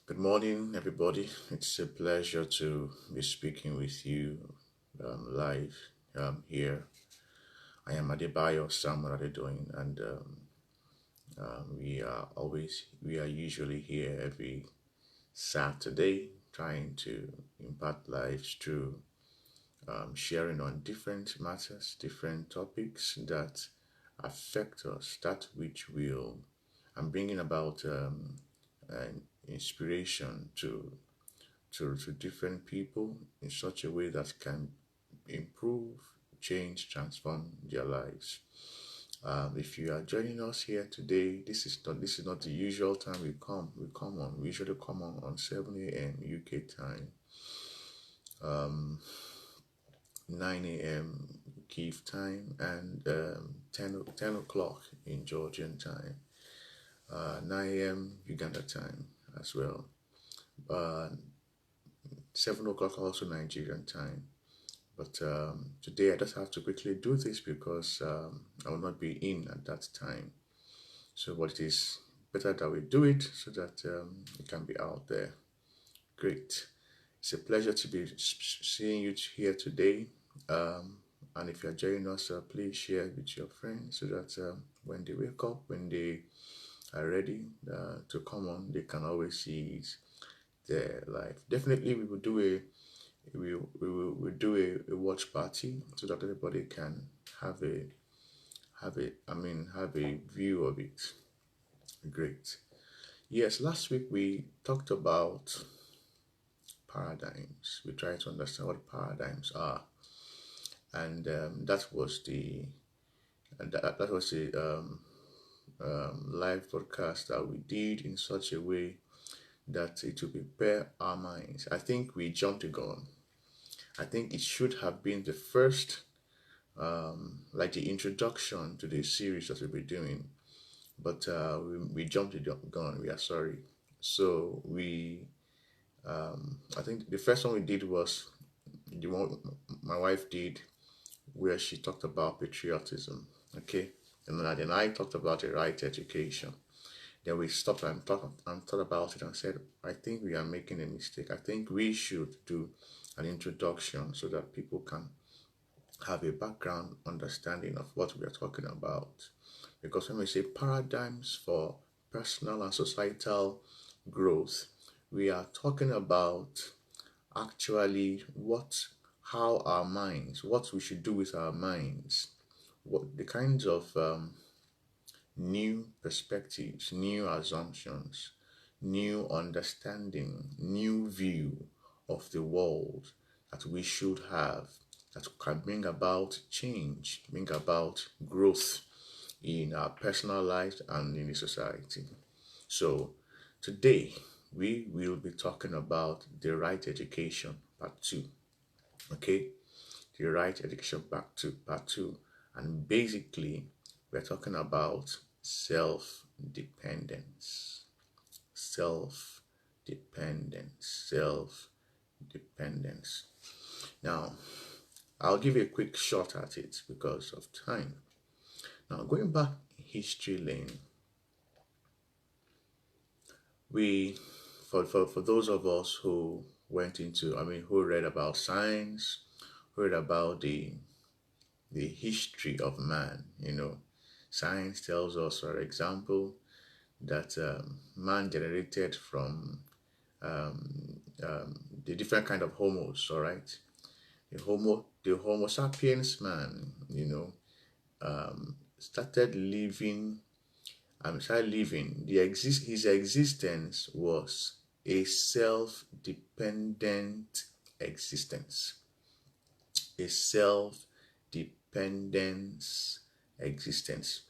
Good morning, everybody. It's a pleasure to be speaking with you live here. I am Adebayo Samuel Adedoyin, and we are usually here every Saturday trying to impact lives through sharing on different matters, different topics that affect us, that which will, and bringing about an inspiration to different people in such a way that can improve, change, transform their lives. If you are joining us here today, this is not the usual time we come. We come on. We usually come on 7 a.m. UK time, 9 a.m. Kiev time, and 10 o'clock in Georgian time, 9 a.m. Uganda time as well. Uh, 7 o'clock also Nigerian time. But today I just have to quickly do this because I will not be in at that time. So, what it is better that we do it so that it can be out there. Great. It's a pleasure to be seeing you here today. And if you're joining us, please share with your friends so that when they wake up, when they are ready to come on, they can always see it there live. Definitely, we will do we'll do a watch party so that everybody can have a view of it. Great. Yes, last week we talked about paradigms. We tried to understand what paradigms are, and that was the live podcast that we did in such a way that it will prepare our minds. I think we jumped the gun. I think it should have been the first, like the introduction to the series that we'll be doing, but we jumped the gun. We are sorry. So I think the first one we did was the one my wife did, where she talked about patriotism. Okay, and then I talked about the right education. Then we stopped and thought about it and said, I think we are making a mistake. I think we should do an introduction so that people can have a background understanding of what we are talking about. Because when we say paradigms for personal and societal growth, we are talking about actually how our minds, what we should do with our minds, what the kinds of new perspectives, new assumptions, new understanding, new view of the world that we should have that can bring about change, bring about growth in our personal lives and in the society. So today we will be talking about the right education part two. Okay, the right education part two, and basically we're talking about self-dependence, self-dependence, self-dependence. Now, I'll give you a quick shot at it because of time. Now, going back history lane, we, for those of us who who read about science, read about the history of man, science tells us, for example, that man generated from the different kind of homos, all right? The Homo sapiens man, started living started living. His existence was a self-dependent existence. A self-dependence existence.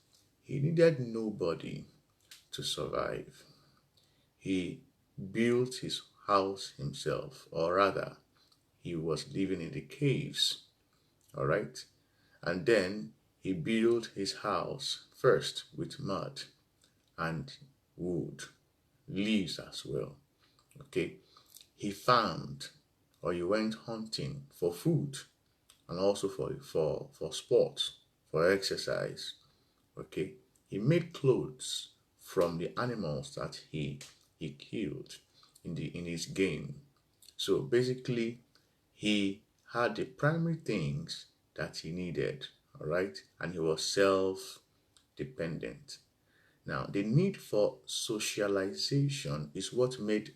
He needed nobody to survive. He built his house himself, or rather, he was living in the caves, all right? And then he built his house first with mud and wood, leaves as well, okay? He farmed, or he went hunting for food and also for sports, for exercise, okay? He made clothes from the animals that he killed. in his game. So basically, he had the primary things that he needed, all right, and he was self-dependent. Now, the need for socialization is what made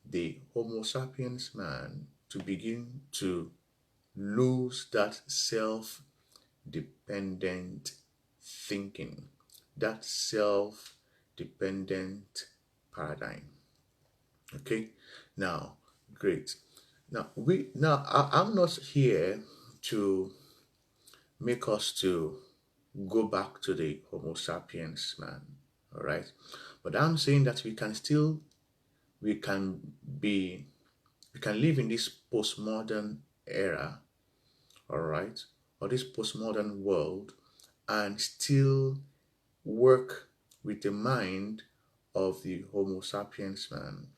the Homo sapiens man to begin to lose that self dependent thinking, that self dependent paradigm. Okay, now, great. I'm not here to make us to go back to the Homo sapiens man, all right? But I'm saying that we can be, we can live in this postmodern era, all right, or this postmodern world, and still work with the mind of the Homo sapiens man.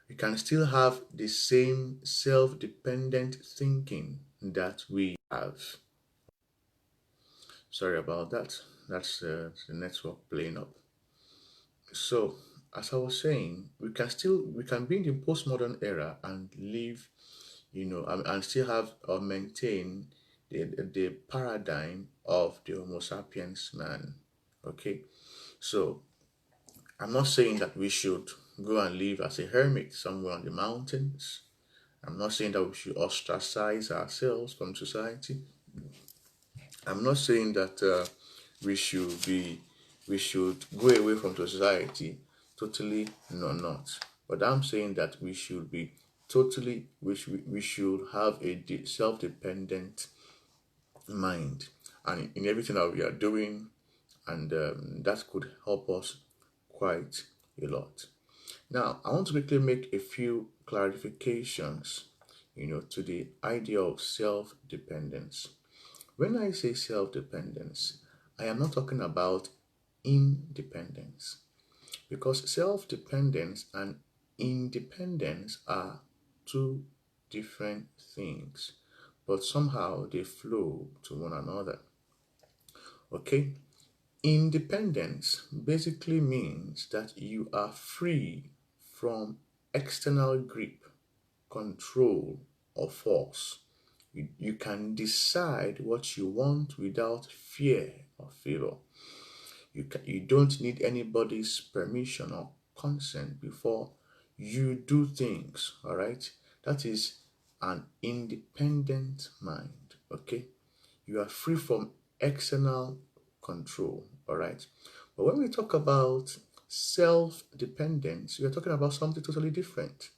We can still have the same self dependent thinking that we have. Sorry about that. That's the network playing up. So, as I was saying, we can be in the postmodern era and live, and still have or maintain the paradigm of the Homo sapiens man. Okay, so I'm not saying that we should go and live as a hermit somewhere on the mountains. I'm not saying that we should ostracize ourselves from society. I'm not saying that we should be we should go away from society totally. No, not. But I'm saying that we should be totally we should have a self-dependent mind, and in everything that we are doing, and that could help us quite a lot. Now, I want to quickly make a few clarifications, to the idea of self-dependence. When I say self-dependence, I am not talking about independence, because self-dependence and independence are two different things, but somehow they flow to one another. Okay? Independence basically means that you are free from external grip, control, or force. You can decide what you want without fear or favor. You don't need anybody's permission or consent before you do things, all right? That is an independent mind, okay? You are free from external control, all right? But when we talk about self-dependence, we are talking about something totally different.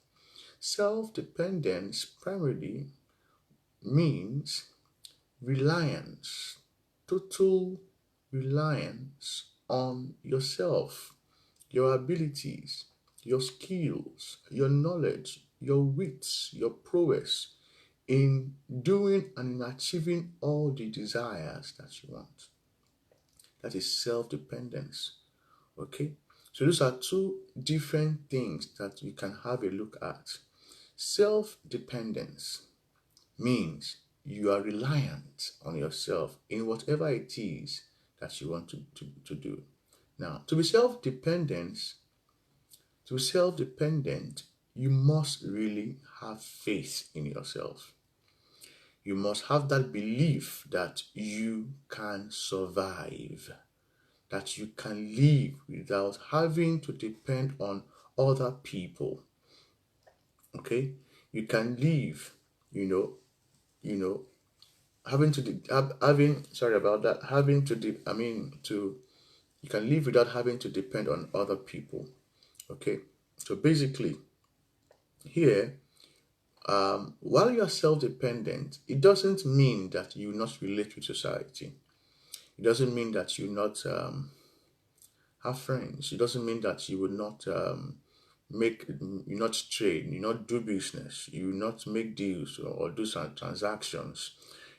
Self-dependence primarily means reliance, total reliance on yourself, your abilities, your skills, your knowledge, your wits, your prowess in doing and in achieving all the desires that you want. That is self dependence. Okay? So, those are two different things that you can have a look at. Self dependence means you are reliant on yourself in whatever it is that you want to do. Now, to be self-dependent, you must really have faith in yourself. You must have that belief that you can survive, that you can live without having to depend on other people. Okay? You can live, you know, you know, having to having sorry about that having to I mean to you can live without having to depend on other people. Okay, so basically here, while you are self-dependent, it doesn't mean that you not relate with society. It doesn't mean that you not have friends. It doesn't mean that you will not you not trade, you not do business, you not make deals or do some transactions.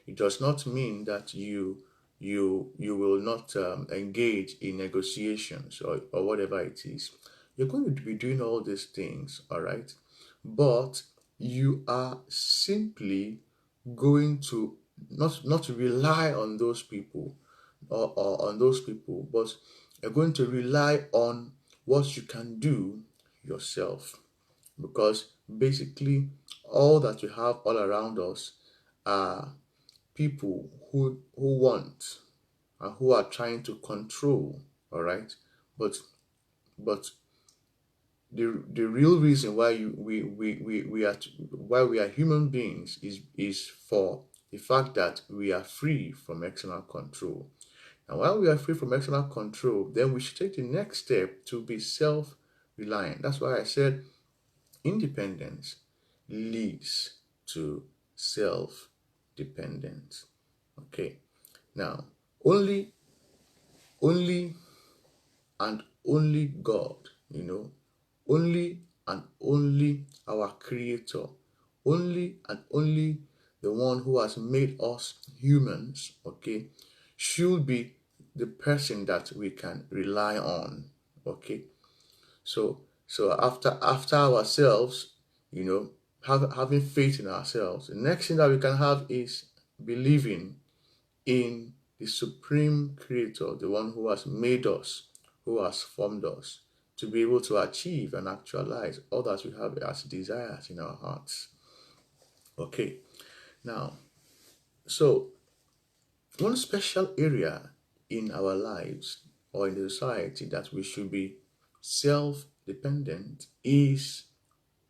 It does not mean that you will not engage in negotiations or whatever it is. You're going to be doing all these things, all right? But you are simply going to not rely on those people or on those people, but you're going to rely on what you can do yourself. because basically all that we have all around us are people who want and who are trying to control. All right, but the real reason why we are why we are human beings is for the fact that we are free from external control. And while we are free from external control, then we should take the next step to be self-reliant. That's why I said independence leads to self-dependence. Okay. Now, only only and only God, only and only our Creator, only and only the one who has made us humans, okay, should be the person that we can rely on, okay. So after ourselves, having faith in ourselves, the next thing that we can have is believing in the supreme creator, the one who has made us, who has formed us, to be able to achieve and actualize all that we have as desires in our hearts. Okay, now, so one special area in our lives or in the society that we should be self-dependent is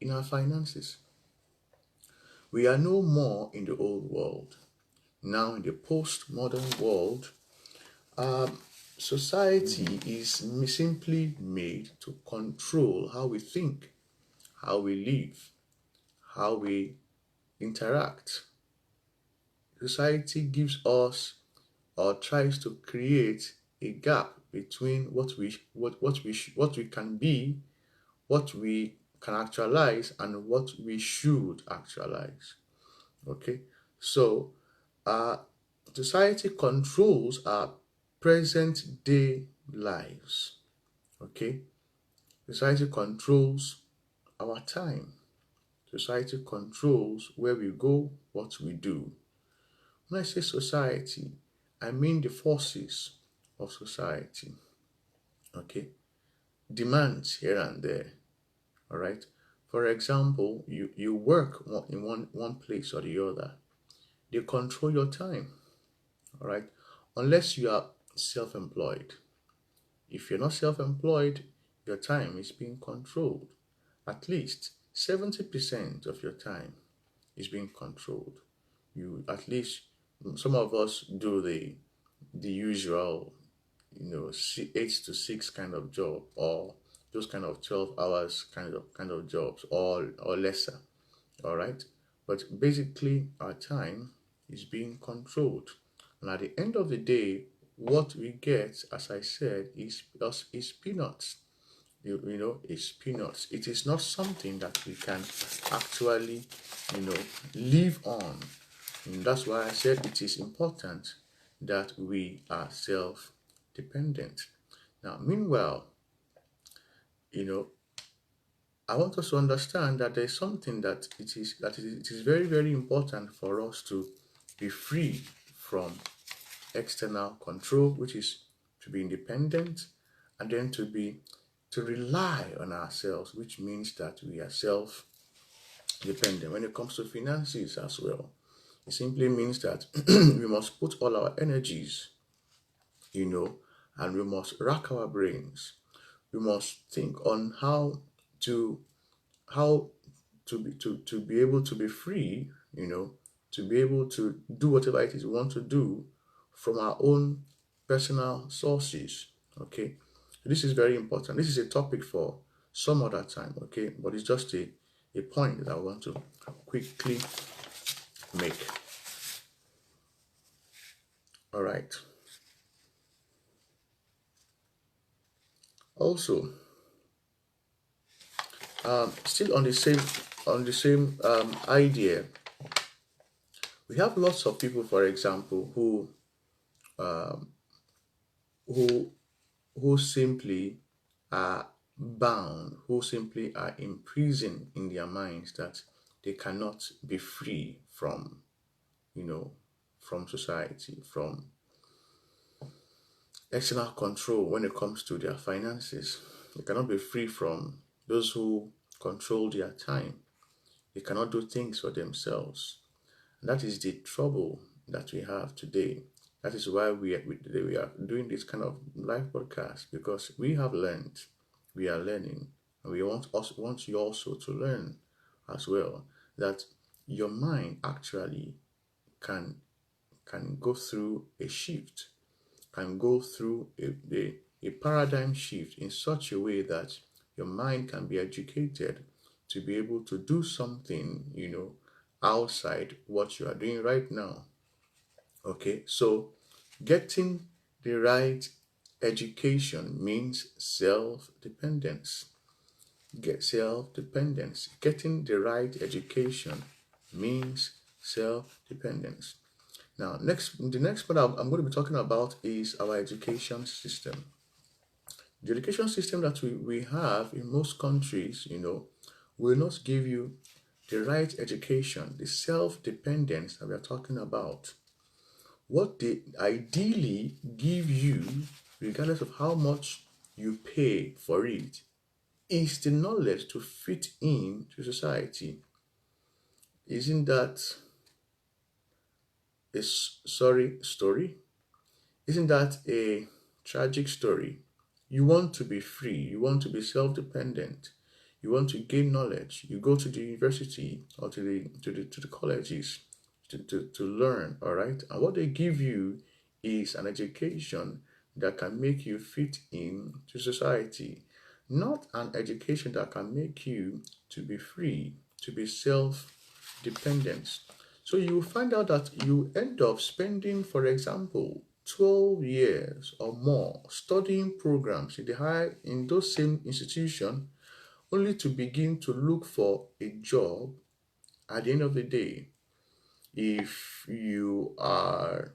in our finances. We are no more in the old world. Now, in the postmodern world, society is simply made to control how we think, how we live, how we interact. Society gives us or tries to create a gap between what we can be, what we can actualize, and what we should actualize. Okay, so uh, society controls our present day lives. Okay, society controls our time. Society controls where we go, what we do. When I say society, I mean the forces of society. Okay, demands here and there. All right. For example, you work in one place or the other. They control your time. All right. Unless you are self-employed. If you're not self-employed, your time is being controlled. At least 70% of your time is being controlled. You at least some of us do the usual, 8 to 6 kind of job, or those kind of 12 hours kind of jobs, or lesser. All right, but basically our time is being controlled, and at the end of the day, what we get, as I said, is peanuts. Is peanuts. It is not something that we can actually, live on. And that's why I said it is important that we are self-dependent. Now, meanwhile, you know, I want us to understand that there's something that it is very, very important for us to be free from external control, which is to be independent, and then to rely on ourselves, which means that we are self-dependent when it comes to finances as well. It simply means that we must put all our energies, and we must rack our brains. We must think on to how to be able to be free, to be able to do whatever it is we want to do from our own personal sources. Okay, this is very important. This is a topic for some other time. Okay, but it's just a point that I want to quickly make. All right. Also, still on the same idea, we have lots of people, for example, um, who who simply are bound, who simply are imprisoned in their minds that they cannot be free from, from society, from external control when it comes to their finances. They cannot be free from those who control their time. They cannot do things for themselves. And that is the trouble that we have today. That is why we are doing this kind of live podcast, because we have learned, we are learning, and want you also to learn as well, that your mind actually can go through a shift, can go through a paradigm shift in such a way that your mind can be educated to be able to do something, outside what you are doing right now. Okay, so getting the right education means self-dependence. Get self-dependence. Getting the right education means self-dependence. Now, the next part I'm going to be talking about is our education system. The education system that we have in most countries, will not give you the right education, the self-dependence that we are talking about. What they ideally give you, regardless of how much you pay for it, is the knowledge to fit in to society. Isn't that a sorry story? Isn't that a tragic story? You want to be free, you want to be self-dependent, you want to gain knowledge. You go to the university or to the colleges to learn, all right? And what they give you is an education that can make you fit in to society, not an education that can make you to be free, to be self-dependent. So you will find out that you end up spending, for example, 12 years or more studying programs in those same institutions, only to begin to look for a job at the end of the day. If you are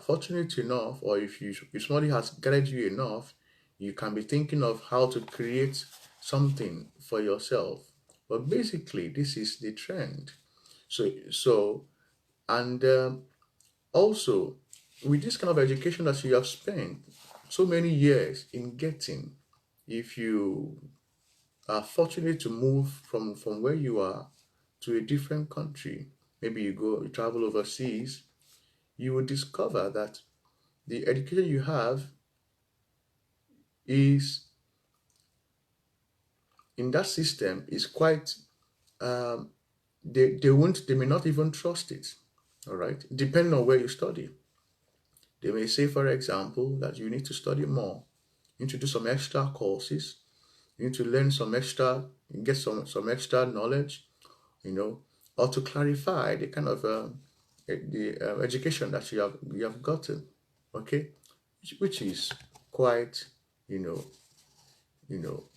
fortunate enough, or if somebody has guided you enough, you can be thinking of how to create something for yourself. But basically, this is the trend. So and also, with this kind of education that you have spent so many years in getting, if you are fortunate to move from where you are to a different country, maybe you travel overseas, you will discover that the education you have is in that system is quite, um, they may not even trust it. All right, depending on where you study. They may say, for example, that you need to study more, you need to do some extra courses, you need to learn some extra, get some extra knowledge, you know, or to clarify the kind of education that you have gotten. Okay, which is quite, you know,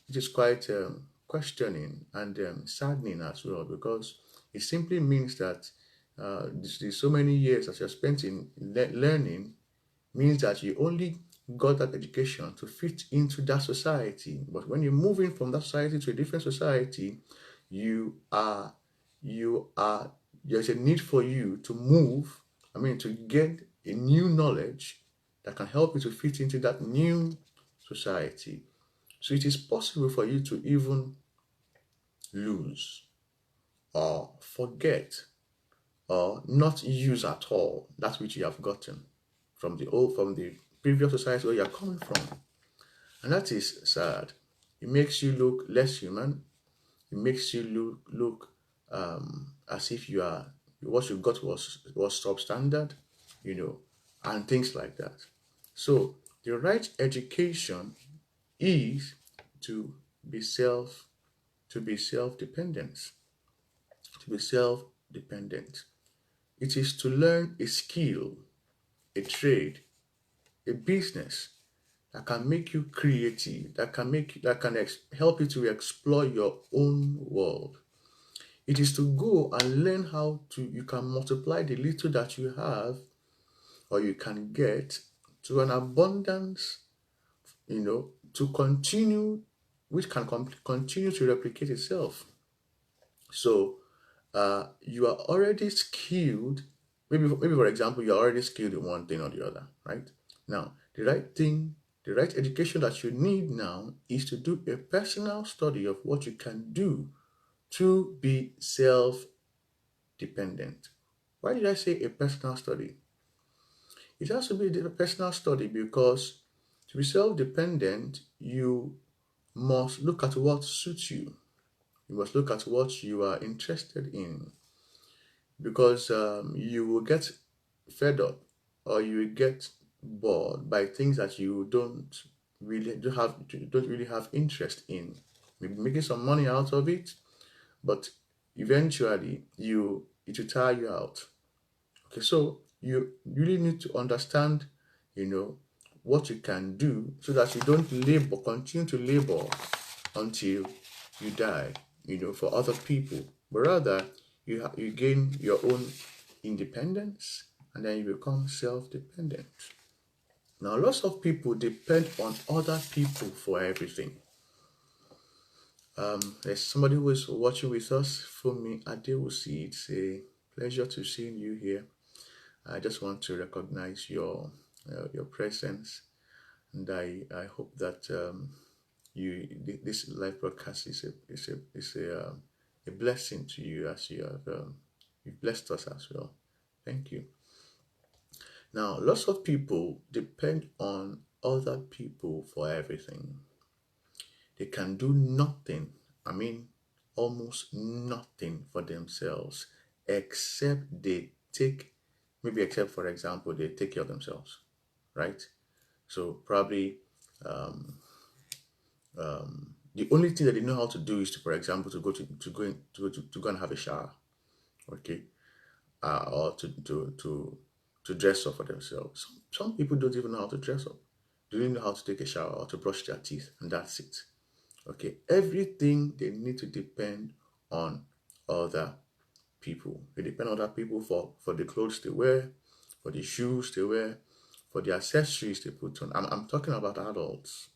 which is quite questioning and saddening as well, because it simply means that there's so many years that you're spent in learning, means that you only got that education to fit into that society. But when you're moving from that society to a different society, you are you are there's a need for you to move. I mean, to get a new knowledge that can help you to fit into that new society. So it is possible for you to even lose or forget or not use at all that which you have gotten from the previous society where you are coming from. And that is sad. It makes you look less human. It makes you look as if what you got was substandard, and things like that. So the right education is to be self to be self-dependent, to be self-dependent. It is to learn a skill, a trade, a business that can make you creative, help you to explore your own world. It is to go and learn how you can multiply the little that you have or you can get to an abundance, to continue, which can continue to replicate itself. So you are already skilled. Maybe for example, you're already skilled in one thing or the other, right? Now, the right thing The right education that you need now is to do a personal study of what you can do to be self-dependent. Why did I say a personal study? It has to be a personal study because to be self-dependent, you must look at what suits you. You must look at what you are interested in because you will get fed up or you will get bored by things that you don't really have interest in. Maybe making some money out of it, but eventually it will tire you out. Okay, so you really need to understand, you know, what you can do so that you don't continue to labor until you die, for other people, but rather you gain your own independence and then you become self-dependent. Now, lots of people depend on other people for everything. There's somebody who is watching with us, Fumi Adewusi. It's a pleasure to see you here. I just want to recognize your presence, and I hope that this live broadcast is a blessing to you as you've blessed us as well. Thank you. Now, lots of people depend on other people for everything. They can do nothing. I mean, almost nothing for themselves except except for example, they take care of themselves, right? So probably the only thing that they know how to do is to, for example, to go and have a shower, okay, or to dress up for themselves. Some people don't even know how to dress up. They don't know how to take a shower or to brush their teeth, and that's it. Okay, everything they need to depend on other people. They depend on other people for the clothes they wear, for the shoes they wear, for the accessories they put on. I'm talking about adults,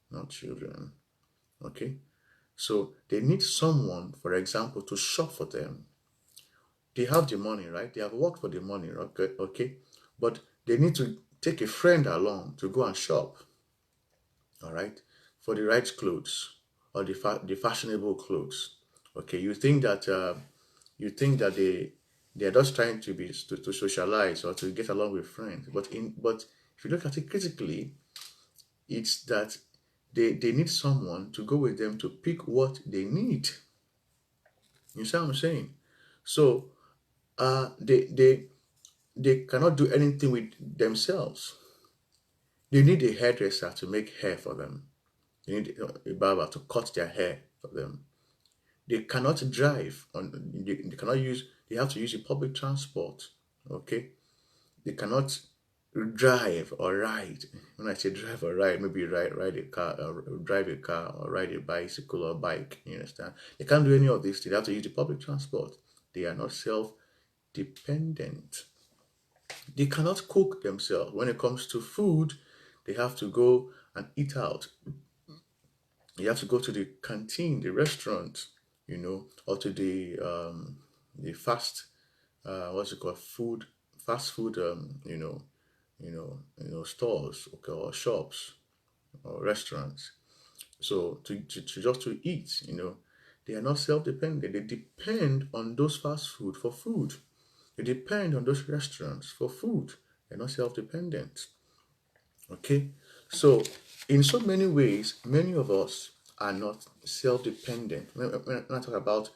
not children. Okay, so they need someone, for example, to shop for them. They have the money, right? They have worked for the money, okay, but they need to take a friend along to go and shop, all right, for the right clothes or the fashionable clothes. Okay, you think that they're just trying to socialize or to get along with friends, but if you look at it critically, it's that they need someone to go with them to pick what they need. You see what I'm saying? So they cannot do anything with themselves. They need a hairdresser to make hair for them. They need a barber to cut their hair for them. They cannot drive they cannot use they have to use the public transport. Okay, they cannot drive or ride. When I say drive or ride, maybe ride a car or drive a car or ride a bicycle or bike. You understand? They can't do any of this. They have to use the public transport. They are not self-dependent. They cannot cook themselves. When it comes to food, they have to go and eat out. You have to go to the canteen, the restaurant, or to the what's it called, fast food, stores, okay, or shops or restaurants. So to just to eat, they are not self-dependent. They depend on those fast food for food. They depend on those restaurants for food. They're not self-dependent. Okay, so in so many ways, many of us are not self-dependent. When I talk about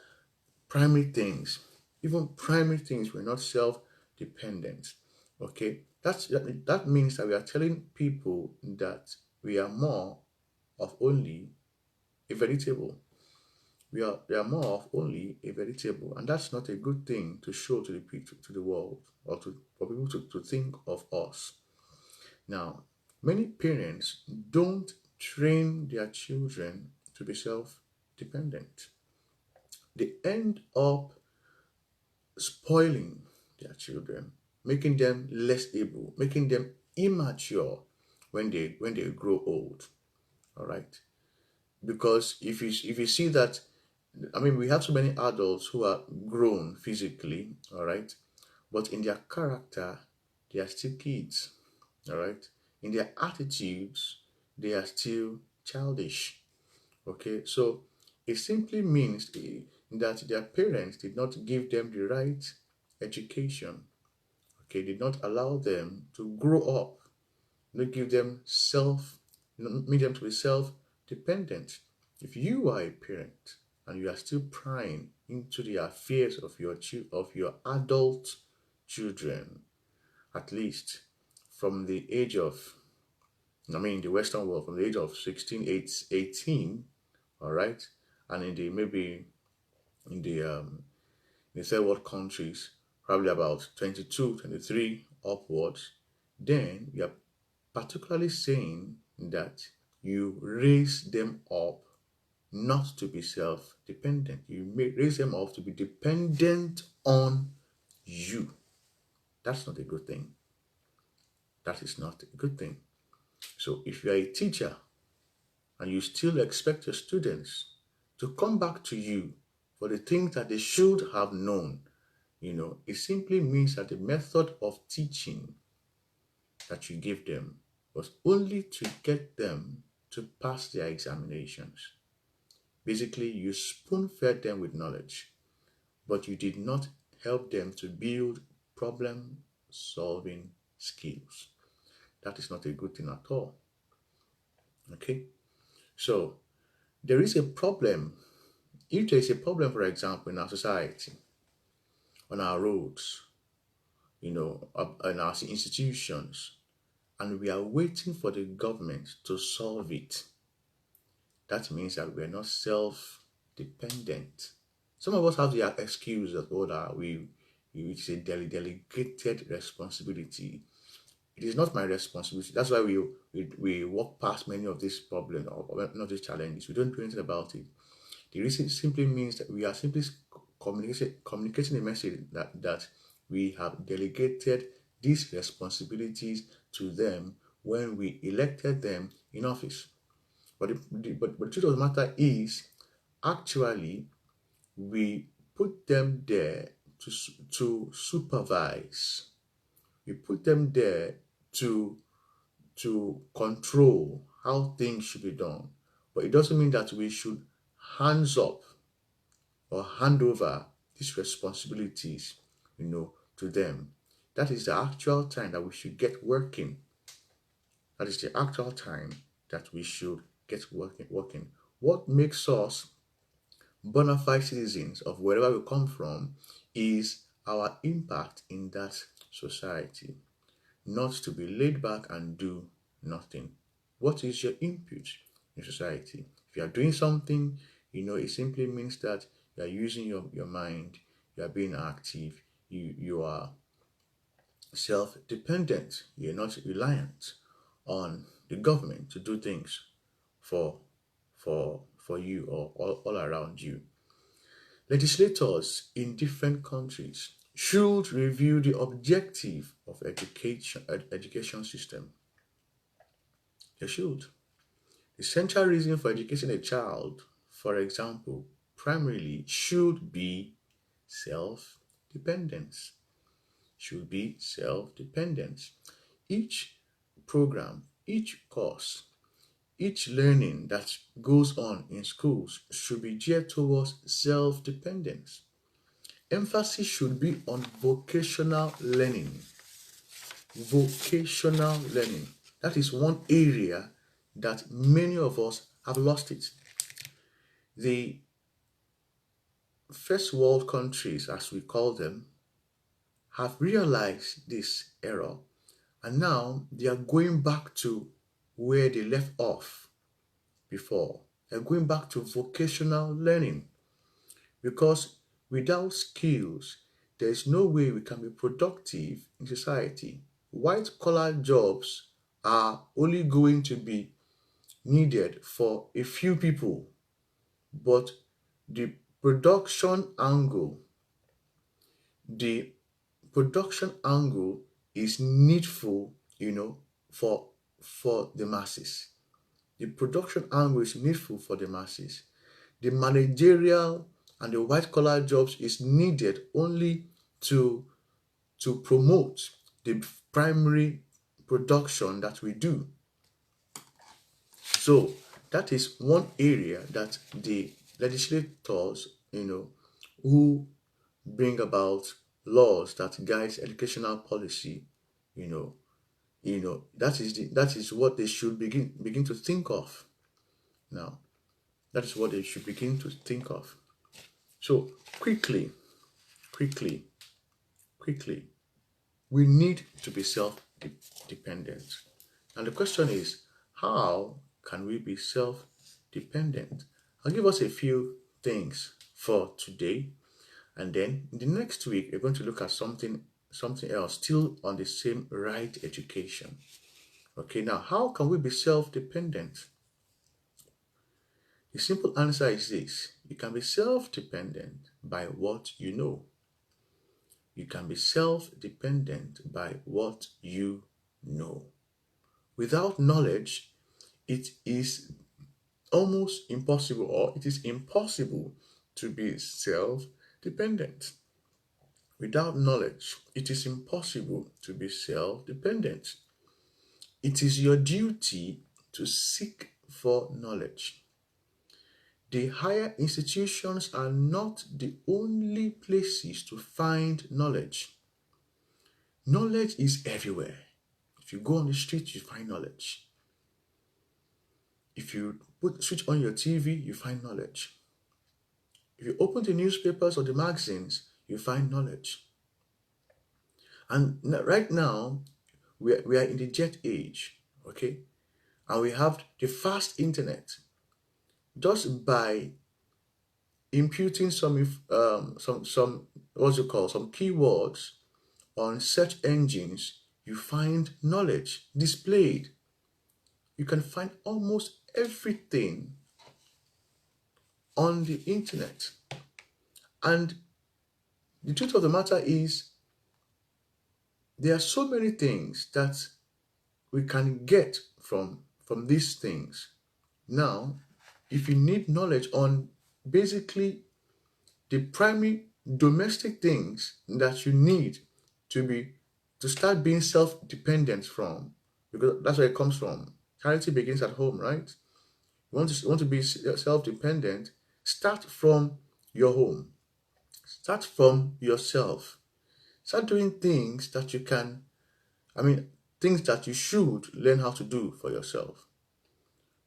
primary things, even primary things, we're not self-dependent. Okay, that means that we are telling people that we are more of only a vegetable. We are more of only a vegetable, and that's not a good thing to show to the people, to the world, or for people to think of us. Now, many parents don't train their children to be self-dependent. They end up spoiling their children, making them less able, making them immature when they grow old. All right, because if you see that, I mean, we have so many adults who are grown physically, all right, but in their character, they are still kids, all right. In their attitudes, they are still childish. Okay, so it simply means that their parents did not give them the right education. Okay, did not allow them to grow up, not give them make them to be self-dependent. If you are a parent and you are still prying into the affairs of your adult children, at least from the age of, I mean, in the Western world, from the age of 16, 18, all right, and in the maybe in the third world countries, probably about 22, 23 upwards, then you are particularly saying that you raise them up not to be self-dependent. You may raise them up to be dependent on you. That's not a good thing. That is not a good thing. So if you are a teacher and you still expect your students to come back to you for the things that they should have known, it simply means that the method of teaching that you give them was only to get them to pass their examinations. Basically, you spoon fed them with knowledge, but you did not help them to build problem solving skills. That is not a good thing at all. Okay? So, there is a problem. If there is a problem, for example, in our society, on our roads, in our institutions, and we are waiting for the government to solve it, that means that we're not self-dependent. Some of us have the excuse that, oh, that it's a delegated responsibility. It is not my responsibility. That's why we walk past many of these problems or not these challenges. We don't do anything about it. The reason simply means that we are simply communicating a message that we have delegated these responsibilities to them when we elected them in office. But the truth of the matter is, actually, we put them there to supervise. We put them there to control how things should be done. But it doesn't mean that we should hands up or hand over these responsibilities, to them. That is the actual time that we should get working. That is the actual time that we should get working. What makes us bona fide citizens of wherever we come from is our impact in that society, not to be laid back and do nothing. What is your input in society? If you are doing something, it simply means that you are using your mind, you are being active, you are self-dependent, you're not reliant on the government to do things for you or all around you. Legislators in different countries should review the objective of education system. They should. The central reason for educating a child, for example, primarily should be self-dependence. Should be self-dependence. Each program, each course, each learning that goes on in schools should be geared towards self-dependence. Emphasis should be on vocational learning. Vocational learning. That is one area that many of us have lost it. The first world countries, as we call them, have realized this error, and now they are going back to where they left off before. They're going back to vocational learning, because without skills, there is no way we can be productive in society. White collar jobs are only going to be needed for a few people, but the production angle, the production angle is needful, for the masses. The production angle is needful for the masses. The managerial and the white collar jobs is needed only to promote the primary production that we do. So that is one area that the legislators, who bring about laws that guides educational policy, you know, that is what they should begin to think of now. That is what they should begin to think of. So quickly, quickly, quickly, we need to be self-dependent. And the question is, how can we be self-dependent? I'll give us a few things for today, and then the next week we're going to look at something else, still on the same right education. Okay, now how can we be self-dependent? The simple answer is this: you can be self-dependent by what you know. You can be self-dependent by what you know. Without knowledge, it is almost impossible, or it is impossible to be self-dependent. Without knowledge, it is impossible to be self-dependent. It is your duty to seek for knowledge. The higher institutions are not the only places to find knowledge. Knowledge is everywhere. If you go on the street, you find knowledge. If you switch on your TV, you find knowledge. If you open the newspapers or the magazines, you find knowledge. And right now, we are in the jet age, okay? And we have the fast internet. Just by imputing some some keywords on search engines, you find knowledge displayed. You can find almost everything on the internet. And the truth of the matter is, there are so many things that we can get from these things. Now, if you need knowledge on basically the primary domestic things that you need to start being self-dependent from, because that's where it comes from. Charity begins at home, right? You want to be self-dependent, start from your home. Start from yourself. Start doing things that you can, things that you should learn how to do for yourself.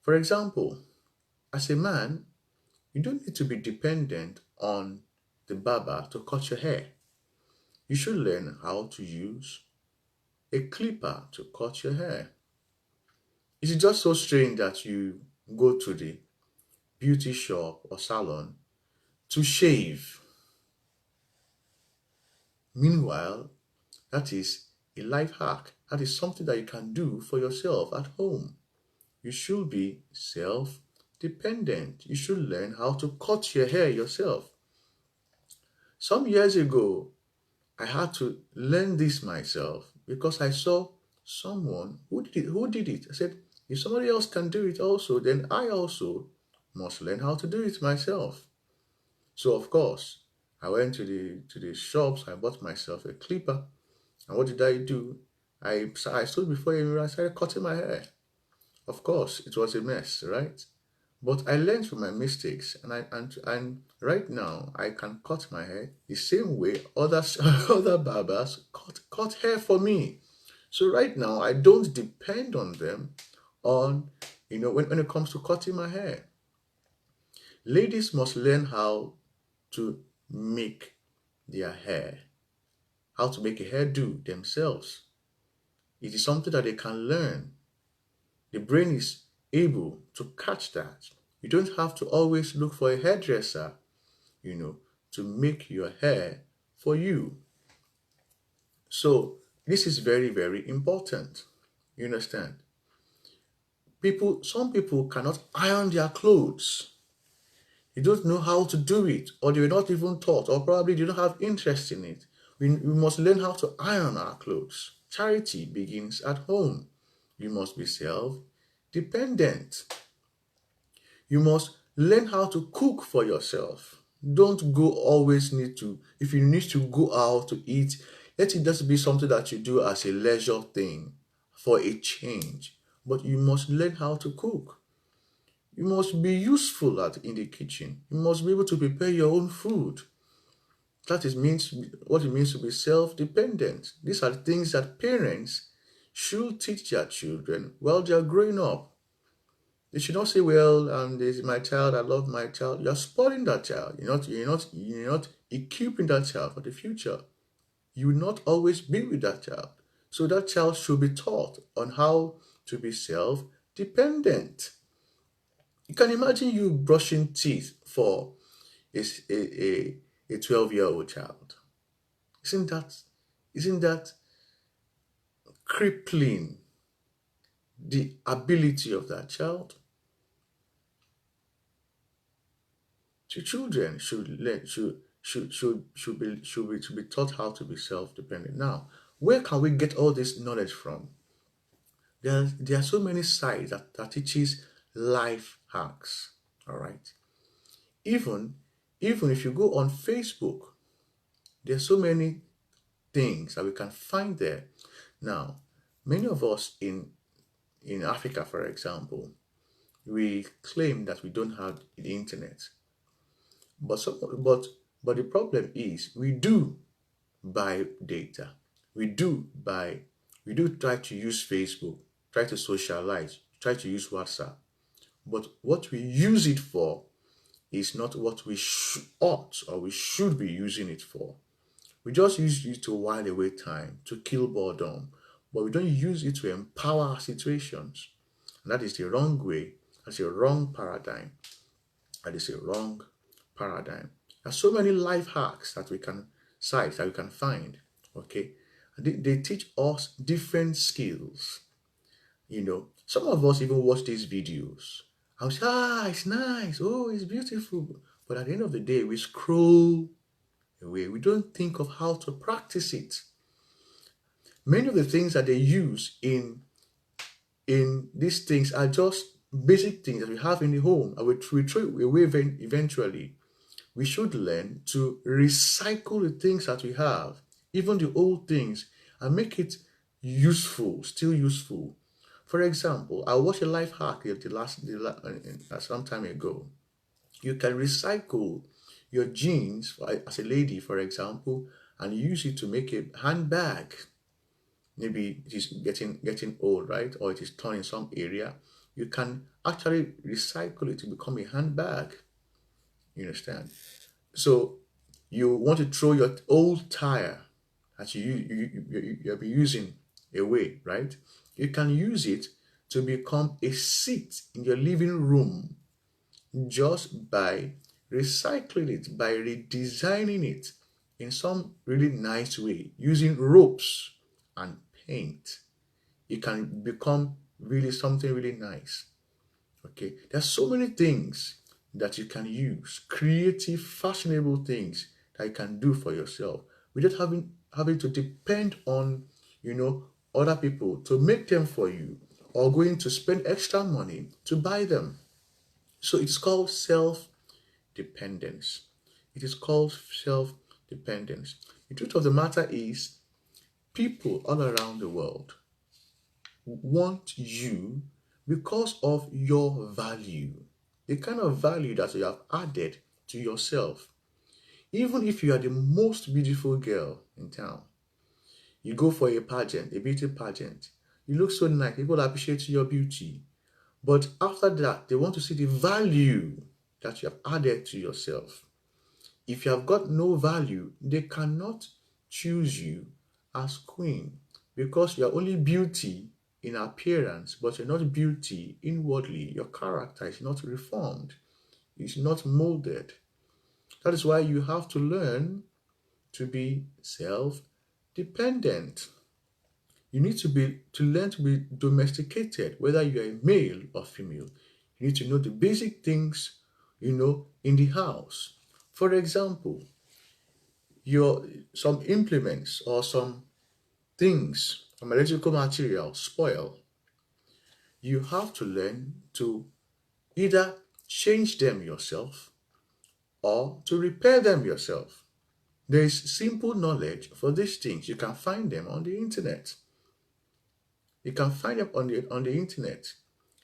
For example, as a man, you don't need to be dependent on the barber to cut your hair. You should learn how to use a clipper to cut your hair. Is it just so strange that you go to the beauty shop or salon to shave? Meanwhile, that is a life hack. That is something that you can do for yourself at home. You should be self-dependent. You should learn how to cut your hair yourself. Some years ago, I had to learn this myself because I saw someone who did it. I said, if somebody else can do it also, then I also must learn how to do it myself. So of course, I went to the shops, I bought myself a clipper, and what did I do? I stood before a mirror, I started cutting my hair. Of course, it was a mess, right? But I learned from my mistakes, and right now I can cut my hair the same way other barbers cut hair for me. So right now I don't depend on them on when it comes to cutting my hair. Ladies must learn how to make their hair, how to make a hairdo themselves. It is something that they can learn. The brain is able to catch that. You don't have to always look for a hairdresser, to make your hair for you. So this is very, very important. You understand? Some people cannot iron their clothes. You don't know how to do it, or they were not even taught, or probably they don't have interest in it. We must learn how to iron our clothes. Charity begins at home. You must be self-dependent. You must learn how to cook for yourself. Don't go always if you need to go out to eat, let it just be something that you do as a leisure thing for a change. But you must learn how to cook. You must be useful in the kitchen. You must be able to prepare your own food. That is means what it means to be self-dependent. These are the things that parents should teach their children while they are growing up. They should not say, "Well, this is my child. I love my child." You're spoiling that child. You're not equipping that child for the future. You will not always be with that child. So that child should be taught on how to be self-dependent. You can imagine you brushing teeth for a 12-year-old child. Isn't that crippling the ability of that child? So children should be taught how to be self-dependent. Now, where can we get all this knowledge from? There are so many sites that teaches life hacks. All right. Even if you go on Facebook, there's so many things that we can find there. Now, many of us in Africa, for example, we claim that we don't have the internet. But the problem is we do buy data. We do buy we do try to use Facebook, try to socialize, try to use WhatsApp. But what we use it for is not what we ought or we should be using it for. We just use it to while away time, to kill boredom, but we don't use it to empower our situations. And that is the wrong way. That's a wrong paradigm. That is a wrong paradigm. There are so many life hacks that we can sites that we can find. Okay, and they teach us different skills. Some of us even watch these videos. I was it's nice. Oh, it's beautiful. But at the end of the day, we scroll away. We don't think of how to practice it. Many of the things that they use in these things are just basic things that we have in the home, and we throw it away eventually. We should learn to recycle the things that we have, even the old things, and make it useful, still useful. For example, I watched a life hack some time ago. You can recycle your jeans as a lady, for example, and use it to make a handbag. Maybe it is getting old, right? Or it is torn in some area. You can actually recycle it to become a handbag. You understand? So you want to throw your old tire that you'll be using away, right? You can use it to become a seat in your living room just by recycling it, by redesigning it in some really nice way, using ropes and paint. It can become really something really nice. Okay, there's so many things that you can use, creative, fashionable things that you can do for yourself without having to depend on other people to make them for you, or going to spend extra money to buy them. So it's called self-dependence. It is called self-dependence. The truth of the matter is, people all around the world want you because of your value, the kind of value that you have added to yourself. Even if you are the most beautiful girl in town, you go for a pageant, a beauty pageant, you look so nice, people appreciate your beauty. But after that, they want to see the value that you have added to yourself. If you have got no value, they cannot choose you as queen, because you are only beauty in appearance, but you're not beauty inwardly. Your character is not reformed, it's not molded. That is why you have to learn to be self-dependent. You need to learn to be domesticated, whether you are a male or female. You need to know the basic things, in the house. For example, your some implements or some things, some electrical material spoil. You have to learn to either change them yourself or to repair them yourself. There is simple knowledge for these things. You can find them on the internet. You can find them on the internet.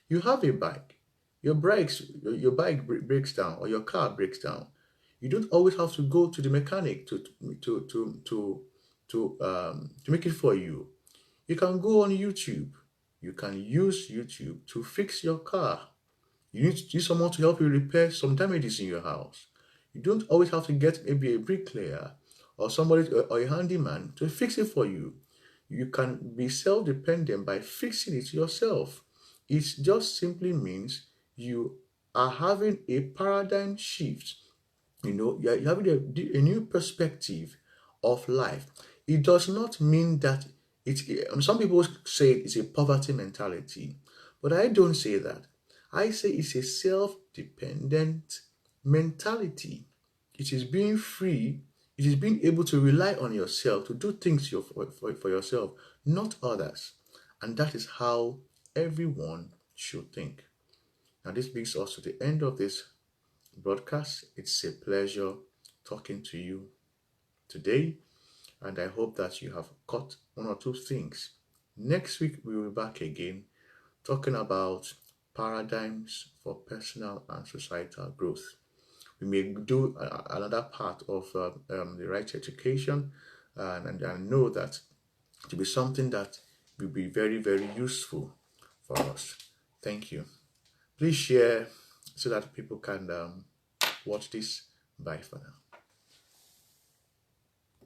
You have a bike. your bike breaks down or your car breaks down, you don't always have to go to the mechanic to make it for you. You can go on YouTube. You can use YouTube to fix your car. You need someone to help you repair some damages in your house. You don't always have to get maybe a bricklayer or somebody or a handyman to fix it for you. You can be self-dependent by fixing it yourself. It just simply means you are having a paradigm shift. You're having a new perspective of life. It does not mean that some people say it's a poverty mentality, but I don't say that. I say it's a self-dependent mentality. It is being free. It is being able to rely on yourself to do things for yourself, not others. And that is how everyone should think. Now, this brings us to the end of this broadcast. It's a pleasure talking to you today, and I hope that you have caught one or two things. Next week, we will be back again talking about paradigms for personal and societal growth. We may do another part of the right education, and I know that it will be something that will be very, very useful for us. Thank you. Please share so that people can watch this. Bye for now.